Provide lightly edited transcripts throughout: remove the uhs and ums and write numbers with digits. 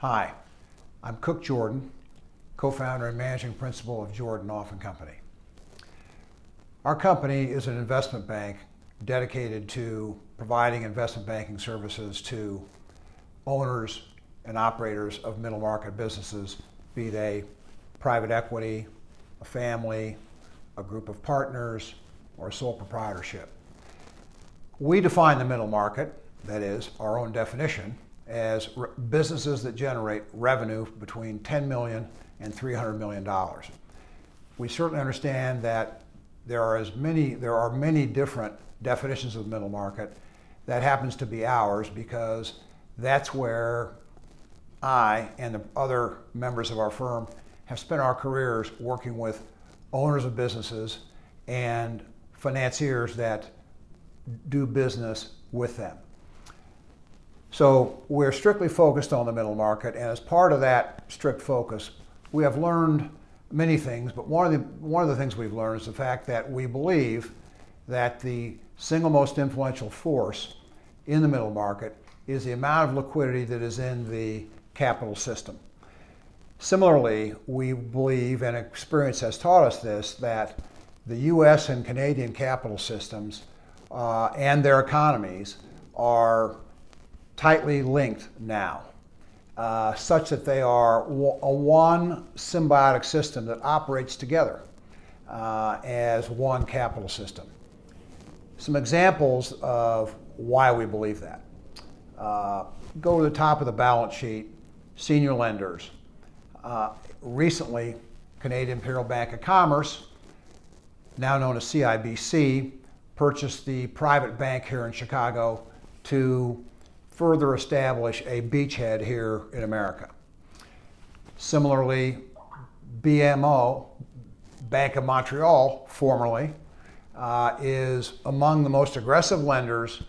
Hi, I'm Cook Jordan, co-founder and managing principal of Jordan, Knauff & Company. Our company is an investment bank dedicated to providing investment banking services to owners and operators of middle market businesses, be they private equity, a family, a group of partners, or sole proprietorship. We define the middle market, that is, our own definition, as businesses that generate revenue between $10 million and $300 million. We certainly understand that there are many different definitions of the middle market. That happens to be ours because that's where I and the other members of our firm have spent our careers working with owners of businesses and financiers that do business with them. So we're strictly focused on the middle market, and as part of that strict focus, we have learned many things, but one of the things we've learned is the fact that we believe that the single most influential force in the middle market is the amount of liquidity that is in the capital system. Similarly, we believe, and experience has taught us this, that the US and Canadian capital systems and their economies are tightly linked now, such that they are one symbiotic system that operates together as one capital system. Some examples of why we believe that. Go to the top of the balance sheet, senior lenders. Recently, Canadian Imperial Bank of Commerce, now known as CIBC, purchased the private bank here in Chicago to further establish a beachhead here in America. Similarly, BMO, Bank of Montreal, formerly, is among the most aggressive lenders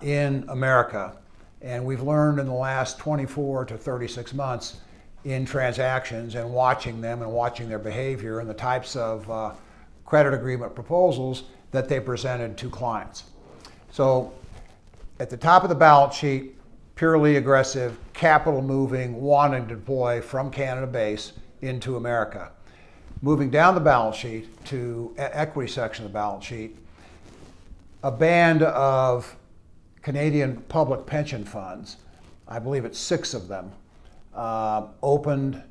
in America. And we've learned in the last 24 to 36 months in transactions and watching them and watching their behavior and the types of credit agreement proposals that they presented to clients. So at the top of the balance sheet, purely aggressive, capital moving, wanting to deploy from Canada base into America. Moving down the balance sheet to equity section of the balance sheet, a band of Canadian public pension funds, I believe it's 6 of them,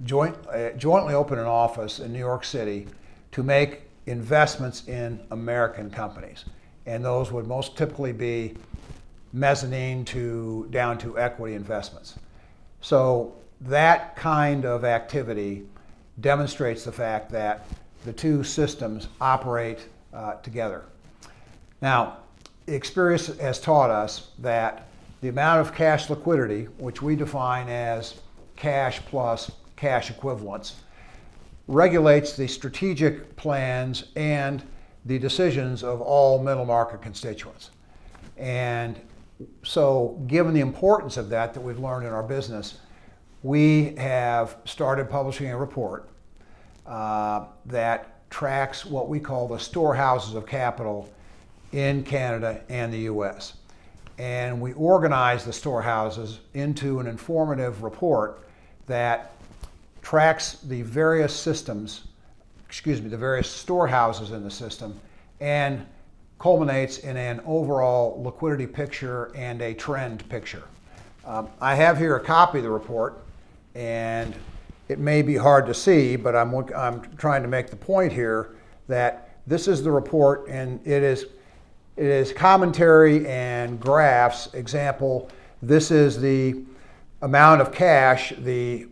jointly opened an office in New York City to make investments in American companies. And those would most typically be mezzanine down to equity investments. So that kind of activity demonstrates the fact that the two systems operate together. Now, experience has taught us that the amount of cash liquidity, which we define as cash plus cash equivalents, regulates the strategic plans and the decisions of all middle market constituents. And so given the importance of that we've learned in our business, we have started publishing a report that tracks what we call the storehouses of capital in Canada and the US. And we organize the storehouses into an informative report that tracks the various systems, the various storehouses in the system, and culminates in an overall liquidity picture and a trend picture. I have here a copy of the report, and it may be hard to see, but I'm trying to make the point here that this is the report, and it is commentary and graphs. Example, this is the amount of cash, the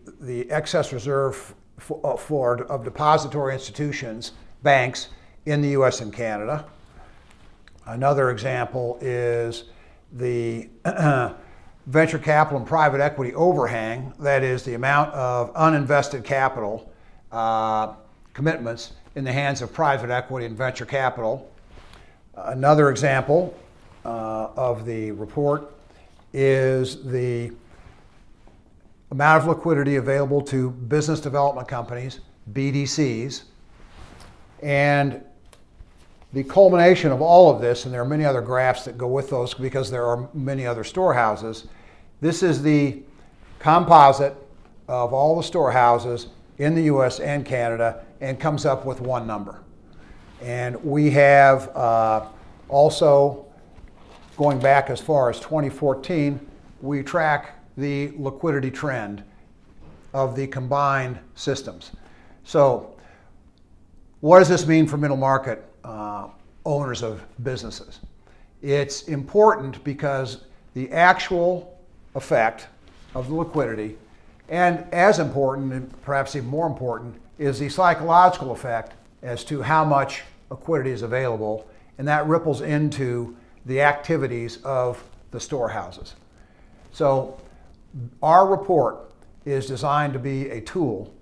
excess reserve of depository institutions, banks in the US and Canada. Another example is the venture capital and private equity overhang, that is the amount of uninvested capital commitments in the hands of private equity and venture capital. Another example of the report is the amount of liquidity available to business development companies, BDCs, and the culmination of all of this, and there are many other graphs that go with those because there are many other storehouses, this is the composite of all the storehouses in the US and Canada and comes up with one number. And we have also, going back as far as 2014, we track the liquidity trend of the combined systems. So what does this mean for middle market owners of businesses? It's important because the actual effect of the liquidity, and as important, and perhaps even more important, is the psychological effect as to how much liquidity is available, and that ripples into the activities of the storehouses. So our report is designed to be a tool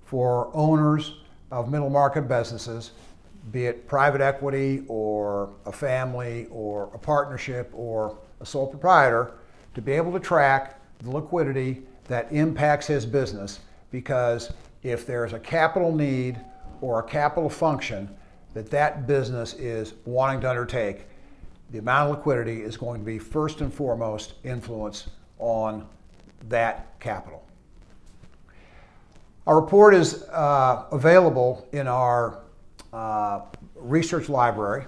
for owners of middle market businesses, be it private equity or a family or a partnership or a sole proprietor, to be able to track the liquidity that impacts his business, because if there's a capital need or a capital function that business is wanting to undertake, the amount of liquidity is going to be first and foremost influence on that capital. Our report is available in our research library,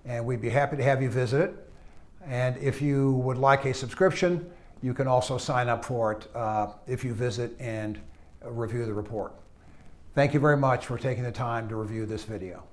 and we'd be happy to have you visit it. And if you would like a subscription, you can also sign up for it if you visit and review the report. Thank you very much for taking the time to review this video.